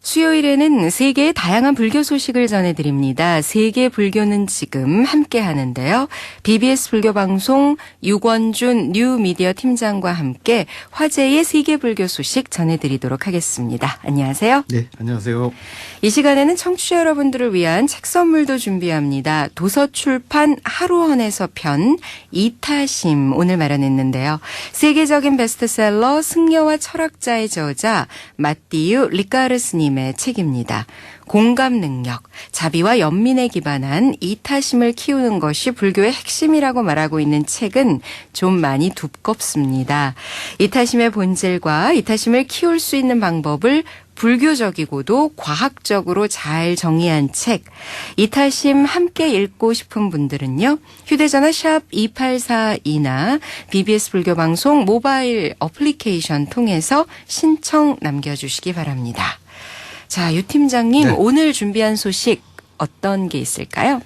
수요일에는 세계의 다양한 불교 소식을 전해드립니다. 세계 불교는 지금 함께 하는데요. BBS 불교방송 유권준 뉴미디어 팀장과 함께 화제의 세계 불교 소식 전해드리도록 하겠습니다. 안녕하세요. 네, 안녕하세요. 이 시간에는 청취자 여러분들을 위한 책 선물도 준비합니다. 도서출판 하루헌에서 편 이타심 오늘 마련했는데요. 세계적인 베스트셀러 승려와 철학자의 저자 마띠유 리카르스님의 책입니다. 공감 능력, 자비와 연민에 기반한 이타심을 키우는 것이 불교의 핵심이라고 말하고 있는 책은 좀 많이 두껍습니다. 이타심의 본질과 이타심을 키울 수 있는 방법을 불교적이고도 과학적으로 잘 정리한 책. 이타심 함께 읽고 싶은 분들은요. 휴대전화 샵 2842나 BBS 불교방송 모바일 어플리케이션 통해서 신청 남겨주시기 바랍니다. 자, 유 팀장님, 네. 오늘 준비한 소식 어떤 게 있을까요?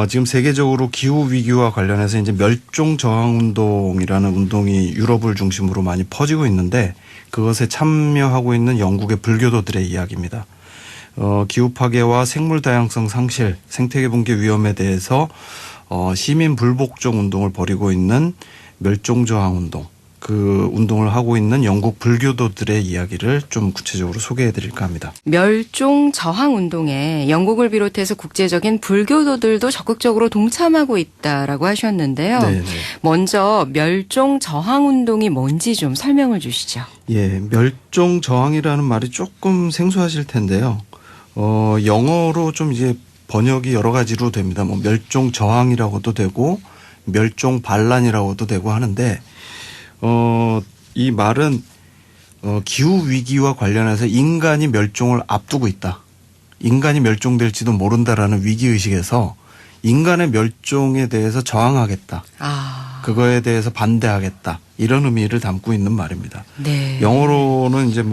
지금 세계적으로 기후 위기와 관련해서 이제 멸종 저항 운동이라는 운동이 유럽을 중심으로 많이 퍼지고 있는데 그것에 참여하고 있는 영국의 불교도들의 이야기입니다. 기후 파괴와 생물 다양성 상실, 생태계 붕괴 위험에 대해서 시민 불복종 운동을 벌이고 있는 멸종 저항 운동. 그 운동을 하고 있는 영국 불교도들의 이야기를 좀 구체적으로 소개해 드릴까 합니다. 멸종 저항 운동에 영국을 비롯해서 국제적인 불교도들도 적극적으로 동참하고 있다라고 하셨는데요. 네네. 먼저 멸종 저항 운동이 뭔지 좀 설명을 주시죠. 예, 멸종 저항이라는 말이 조금 생소하실 텐데요. 영어로 좀 이제 번역이 여러 가지로 됩니다. 뭐 멸종 저항이라고도 되고 멸종 반란이라고도 되고 하는데 이 말은 기후 위기와 관련해서 인간이 멸종을 앞두고 있다. 인간이 멸종될지도 모른다라는 위기의식에서 인간의 멸종에 대해서 저항하겠다. 그거에 대해서 반대하겠다. 이런 의미를 담고 있는 말입니다. 네. 영어로는 이제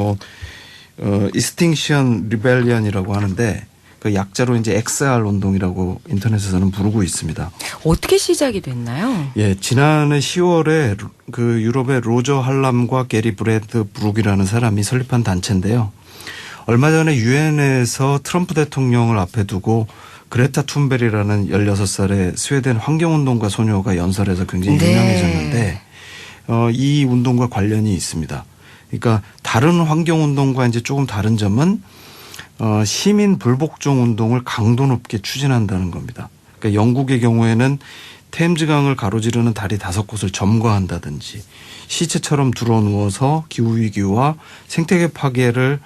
Extinction Rebellion이라고 하는데 그 약자로 이제 XR 운동이라고 인터넷에서는 부르고 있습니다. 어떻게 시작이 됐나요? 예, 지난해 10월에 그 유럽의 로저 할람과 게리 브래드 브룩이라는 사람이 설립한 단체인데요. 얼마 전에 유엔에서 트럼프 대통령을 앞에 두고 그레타 툰베리라는 16살의 스웨덴 환경운동가 소녀가 연설해서 굉장히 유명해졌는데 이 운동과 관련이 있습니다. 그러니까 다른 환경운동과 이제 조금 다른 점은 시민 불복종 운동을 강도 높게 추진한다는 겁니다. 그러니까 영국의 경우에는 템즈강을 가로지르는 다리 5곳을 점거한다든지 시체처럼 드러누워서 기후위기와 생태계 파괴를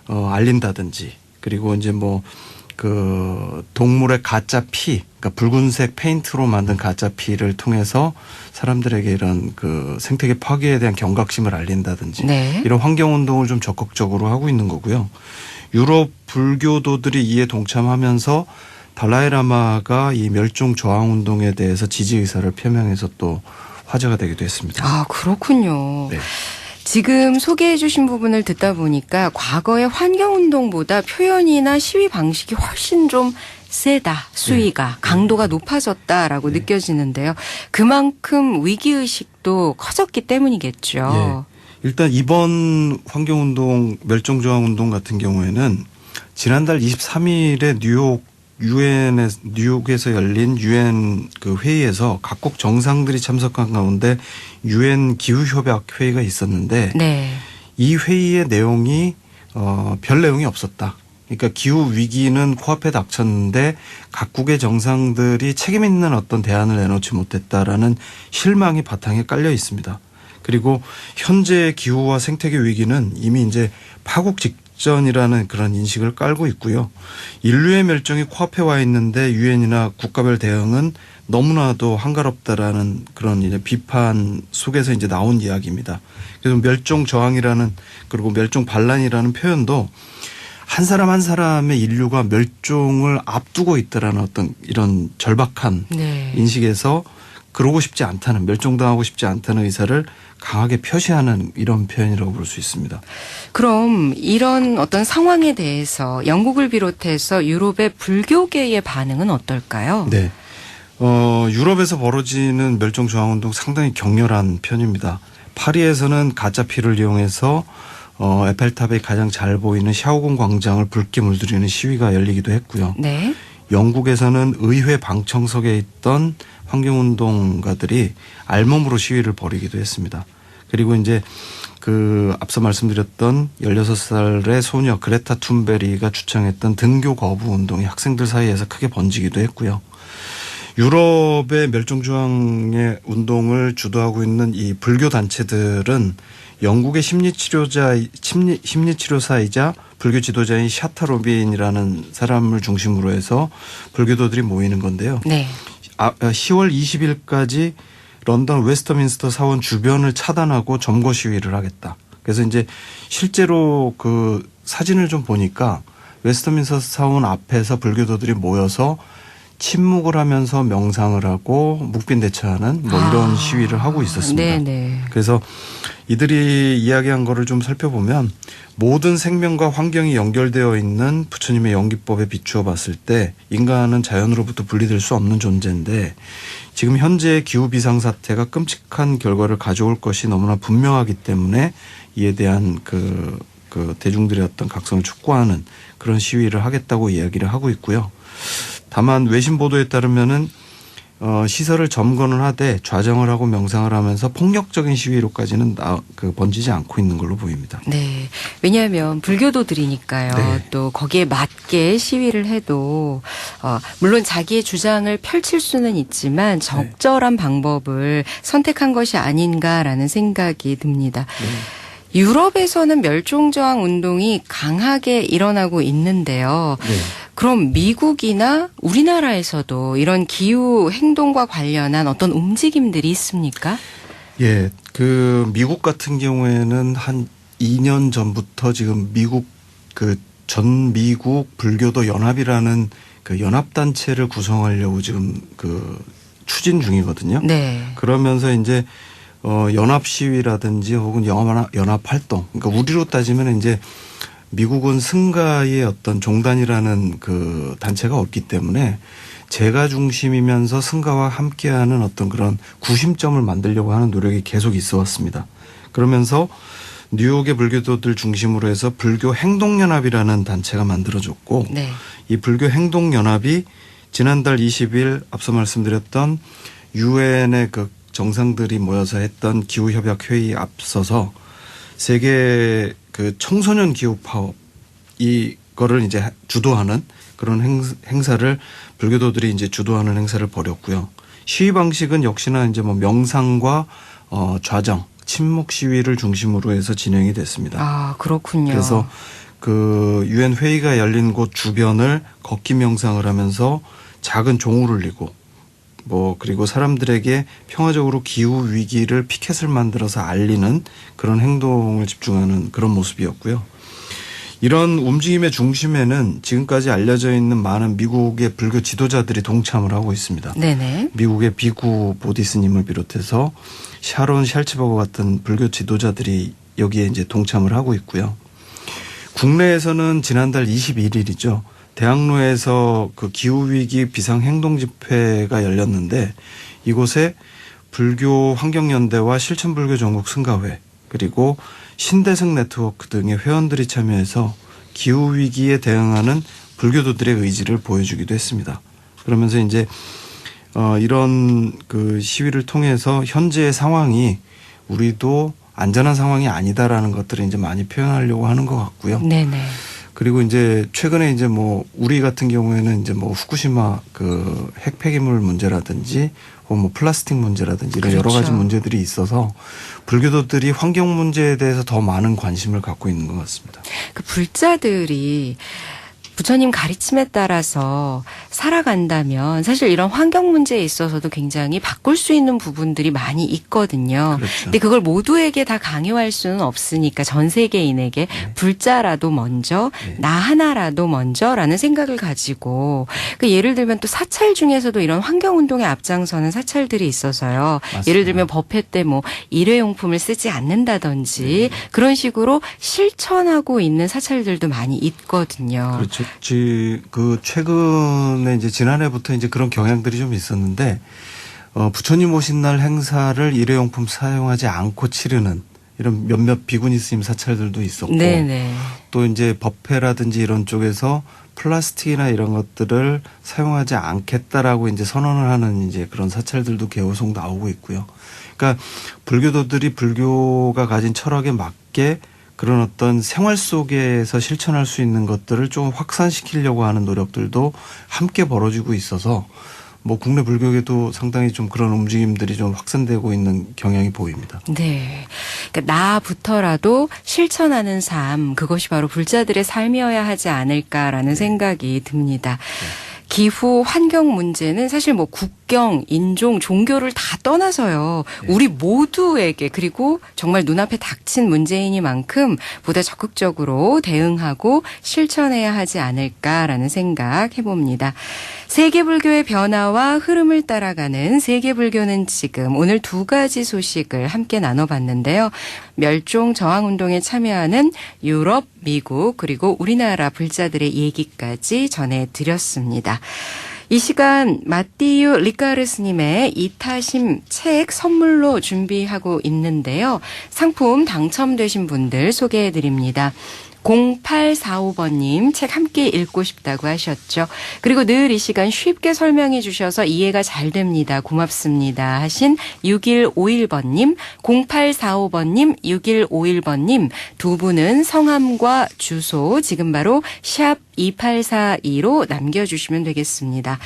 알린다든지 그리고 이제 그 동물의 가짜 피, 그러니까 붉은색 페인트로 만든 가짜 피를 통해서 사람들에게 이런 그 생태계 파괴에 대한 경각심을 알린다든지 네. 이런 환경운동을 좀 적극적으로 하고 있는 거고요. 유럽 불교도들이 이에 동참하면서 달라이라마가 이 멸종 저항 운동에 대해서 지지 의사를 표명해서 또 화제가 되기도 했습니다. 아, 그렇군요. 네. 지금 소개해 주신 부분을 듣다 보니까 과거의 환경운동보다 표현이나 시위 방식이 훨씬 좀 세다, 수위가 네. 강도가 높아졌다라고 네. 느껴지는데요. 그만큼 위기의식도 커졌기 때문이겠죠. 네. 일단 이번 환경운동, 멸종저항운동 같은 경우에는 지난달 23일에 뉴욕에서 열린 유엔 그 회의에서 각국 정상들이 참석한 가운데 유엔 기후협약 회의가 있었는데 네. 이 회의의 내용이 별 내용이 없었다. 그러니까 기후 위기는 코앞에 닥쳤는데 각국의 정상들이 책임 있는 어떤 대안을 내놓지 못했다라는 실망이 바탕에 깔려 있습니다. 그리고 현재 기후와 생태계 위기는 이미 이제 파국 직전이라는 그런 인식을 깔고 있고요. 인류의 멸종이 코앞에 와 있는데 유엔이나 국가별 대응은 너무나도 한가롭다라는 그런 이제 비판 속에서 이제 나온 이야기입니다. 그래서 멸종 저항이라는 그리고 멸종 반란이라는 표현도 한 사람 한 사람의 인류가 멸종을 앞두고 있다라는 어떤 이런 절박한 네. 인식에서 그러고 싶지 않다는 멸종당하고 싶지 않다는 의사를 강하게 표시하는 이런 표현이라고 볼 수 있습니다. 그럼 이런 어떤 상황에 대해서 영국을 비롯해서 유럽의 불교계의 반응은 어떨까요? 네. 유럽에서 벌어지는 멸종저항운동 상당히 격렬한 편입니다. 파리에서는 가짜 피를 이용해서 에펠탑이 가장 잘 보이는 샤오공 광장을 붉게 물들이는 시위가 열리기도 했고요. 네. 영국에서는 의회 방청석에 있던 환경운동가들이 알몸으로 시위를 벌이기도 했습니다. 그리고 이제 그 앞서 말씀드렸던 16살의 소녀 그레타 툰베리가 주창했던 등교 거부 운동이 학생들 사이에서 크게 번지기도 했고요. 유럽의 멸종조항의 운동을 주도하고 있는 이 불교 단체들은 영국의 심리치료사이자 불교 지도자인 샤타 로빈이라는 사람을 중심으로 해서 불교도들이 모이는 건데요. 네. 10월 20일까지 런던 웨스터민스터 사원 주변을 차단하고 점거 시위를 하겠다. 그래서 이제 실제로 그 사진을 좀 보니까 웨스터민스터 사원 앞에서 불교도들이 모여서 침묵을 하면서 명상을 하고 묵빈 대처하는 뭐 이런 시위를 하고 있었습니다. 네네. 그래서 이들이 이야기한 거를 좀 살펴보면 모든 생명과 환경이 연결되어 있는 부처님의 연기법에 비추어 봤을 때 인간은 자연으로부터 분리될 수 없는 존재인데 지금 현재의 기후 비상사태가 끔찍한 결과를 가져올 것이 너무나 분명하기 때문에 이에 대한 그 대중들의 어떤 각성을 촉구하는 그런 시위를 하겠다고 이야기를 하고 있고요. 다만 외신 보도에 따르면은 시설을 점거는 하되 좌정을 하고 명상을 하면서 폭력적인 시위로까지는 번지지 않고 있는 걸로 보입니다. 네. 왜냐하면 불교도들이니까요. 네. 또 거기에 맞게 시위를 해도 물론 자기의 주장을 펼칠 수는 있지만 적절한 방법을 선택한 것이 아닌가라는 생각이 듭니다. 네. 유럽에서는 멸종저항 운동이 강하게 일어나고 있는데요. 네. 그럼 미국이나 우리나라에서도 이런 기후 행동과 관련한 어떤 움직임들이 있습니까? 예, 그 미국 같은 경우에는 한 2년 전부터 지금 미국 그 전 미국 불교도 연합이라는 그 연합단체를 구성하려고 지금 그 추진 중이거든요. 네. 그러면서 이제 연합 시위라든지 혹은 연합 활동. 그러니까 우리로 따지면 이제 미국은 승가의 어떤 종단이라는 그 단체가 없기 때문에 제가 중심이면서 승가와 함께하는 어떤 그런 구심점을 만들려고 하는 노력이 계속 있어 왔습니다. 그러면서 뉴욕의 불교도들 중심으로 해서 불교 행동연합이라는 단체가 만들어졌고 네. 이 불교 행동연합이 지난달 20일 앞서 말씀드렸던 유엔의 그 정상들이 모여서 했던 기후협약 회의에 앞서서 세계 그 청소년 기후 파업 이거를 이제 주도하는 그런 행사를 불교도들이 이제 주도하는 행사를 벌였고요. 시위 방식은 역시나 이제 뭐 명상과 좌정, 침묵 시위를 중심으로 해서 진행이 됐습니다. 아, 그렇군요. 그래서 그 유엔 회의가 열린 곳 주변을 걷기 명상을 하면서 작은 종을 울리고 그리고 사람들에게 평화적으로 기후 위기를 피켓을 만들어서 알리는 그런 행동을 집중하는 그런 모습이었고요. 이런 움직임의 중심에는 지금까지 알려져 있는 많은 미국의 불교 지도자들이 동참을 하고 있습니다. 네네. 미국의 비구 보디스님을 비롯해서 샤론 샬츠버거 같은 불교 지도자들이 여기에 이제 동참을 하고 있고요. 국내에서는 지난달 21일이죠. 대학로에서 그 기후위기 비상행동 집회가 열렸는데 이곳에 불교 환경연대와 실천불교 전국 승가회 그리고 신대승 네트워크 등의 회원들이 참여해서 기후위기에 대응하는 불교도들의 의지를 보여주기도 했습니다. 그러면서 이제 이런 그 시위를 통해서 현재의 상황이 우리도 안전한 상황이 아니다라는 것들을 이제 많이 표현하려고 하는 것 같고요. 네네. 그리고 이제 최근에 이제 뭐 우리 같은 경우에는 이제 뭐 후쿠시마 그 핵 폐기물 문제라든지 혹은 뭐 플라스틱 문제라든지 이런 그렇죠. 여러 가지 문제들이 있어서 불교도들이 환경 문제에 대해서 더 많은 관심을 갖고 있는 것 같습니다. 그 불자들이 부처님 가르침에 따라서 살아간다면 사실 이런 환경 문제에 있어서도 굉장히 바꿀 수 있는 부분들이 많이 있거든요. 그렇죠. 근데 그걸 모두에게 다 강요할 수는 없으니까 전 세계인에게 불자라도 먼저 네. 나 하나라도 먼저라는 생각을 가지고 그 예를 들면 또 사찰 중에서도 이런 환경 운동에 앞장서는 사찰들이 있어서요. 맞습니다. 예를 들면 법회 때 뭐 일회용품을 쓰지 않는다든지 그런 식으로 실천하고 있는 사찰들도 많이 있거든요. 그렇죠. 그 최근에 이제 지난해부터 이제 그런 경향들이 좀 있었는데 부처님 오신 날 행사를 일회용품 사용하지 않고 치르는 이런 몇몇 비구니 스님 사찰들도 있었고 네네. 또 이제 법회라든지 이런 쪽에서 플라스틱이나 이런 것들을 사용하지 않겠다라고 이제 선언을 하는 이제 그런 사찰들도 계속 나오고 있고요. 그러니까 불교도들이 불교가 가진 철학에 맞게 그런 어떤 생활 속에서 실천할 수 있는 것들을 좀 확산시키려고 하는 노력들도 함께 벌어지고 있어서 뭐 국내 불교계도 상당히 좀 그런 움직임들이 좀 확산되고 있는 경향이 보입니다. 네. 그러니까 나부터라도 실천하는 삶, 그것이 바로 불자들의 삶이어야 하지 않을까라는 생각이 듭니다. 기후 환경 문제는 사실 뭐 국경, 인종, 종교를 다 떠나서요. 우리 모두에게 그리고 정말 눈앞에 닥친 문제이니만큼 보다 적극적으로 대응하고 실천해야 하지 않을까라는 생각 해봅니다. 세계불교의 변화와 흐름을 따라가는 세계불교는 지금 오늘 두 가지 소식을 함께 나눠봤는데요. 멸종 저항운동에 참여하는 유럽, 미국 그리고 우리나라 불자들의 얘기까지 전해드렸습니다. 이 시간 마띠유 리카르 스님의 이타심 책 선물로 준비하고 있는데요. 상품 당첨되신 분들 소개해드립니다. 0845번님 책 함께 읽고 싶다고 하셨죠. 그리고 늘 이 시간 쉽게 설명해 주셔서 이해가 잘 됩니다. 고맙습니다 하신 6151번님, 0845번님, 6151번님 두 분은 성함과 주소 지금 바로 샵 2842로 남겨주시면 되겠습니다.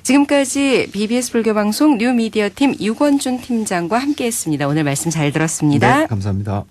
지금까지 BBS 불교방송 뉴미디어팀 유권준 팀장과 함께했습니다. 오늘 말씀 잘 들었습니다. 네, 감사합니다.